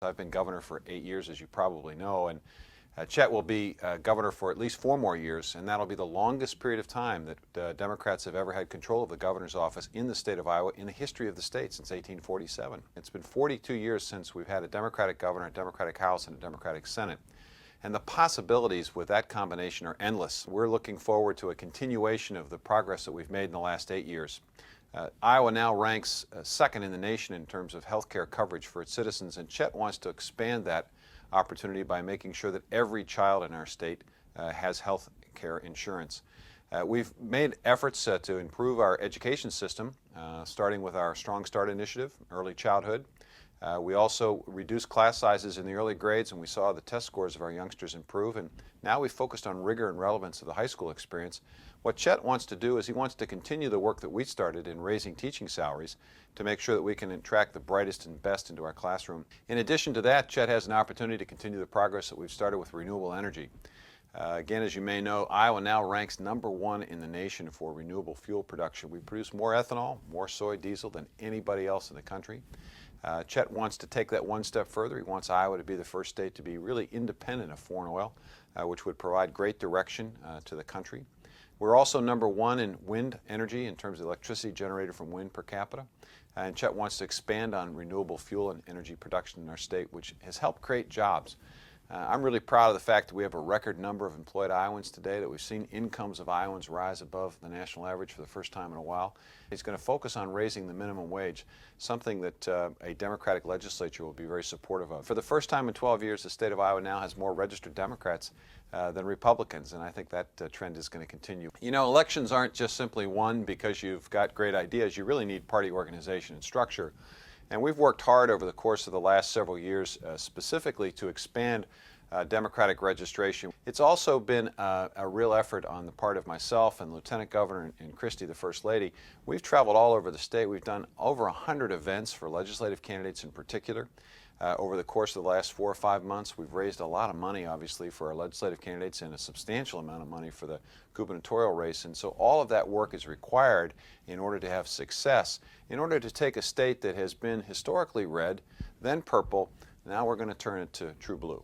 I've been governor for 8 years, as you probably know, and Chet will be governor for at least 4 more years, and that'll be the longest period of time that Democrats have ever had control of the governor's office in the state of Iowa in the history of the state since 1847. It's been 42 years since we've had a Democratic governor, a Democratic House, and a Democratic Senate. And the possibilities with that combination are endless. We're looking forward to a continuation of the progress that we've made in the last 8 years. Iowa now ranks second in the nation in terms of health care coverage for its citizens, and Chet wants to expand that opportunity by making sure that every child in our state has health care insurance. We've made efforts to improve our education system, starting with our Strong Start initiative, early childhood. We also reduced class sizes in the early grades, and we saw the test scores of our youngsters improve. And now we've focused on rigor and relevance of the high school experience. What Chet wants to do is he wants to continue the work that we started in raising teaching salaries to make sure that we can attract the brightest and best into our classroom. In addition to that, Chet has an opportunity to continue the progress that we've started with renewable energy. Again, as you may know, Iowa now ranks #1 in the nation for renewable fuel production. We produce more ethanol, more soy diesel than anybody else in the country. Chet wants to take that one step further. He wants Iowa to be the first state to be really independent of foreign oil, which would provide great direction to the country. We're also #1 in wind energy in terms of electricity generated from wind per capita. And Chet wants to expand on renewable fuel and energy production in our state, which has helped create jobs. I'm really proud of the fact that we have a record number of employed Iowans today, that we've seen incomes of Iowans rise above the national average for the first time in a while. He's going to focus on raising the minimum wage, something that a Democratic legislature will be very supportive of. For the first time in 12 years, the state of Iowa now has more registered Democrats than Republicans, and I think that trend is going to continue. You know, elections aren't just simply won because you've got great ideas. You really need party organization and structure. And we've worked hard over the course of the last several years specifically to expand Democratic registration. It's also been a real effort on the part of myself and Lieutenant Governor and Christie, the First Lady. We've traveled all over the state. We've done over 100 events for legislative candidates in particular. Over the course of the last 4 or 5 months, we've raised a lot of money, obviously, for our legislative candidates and a substantial amount of money for the gubernatorial race. And so all of that work is required in order to have success, in order to take a state that has been historically red, then purple. Now we're going to turn it to true blue.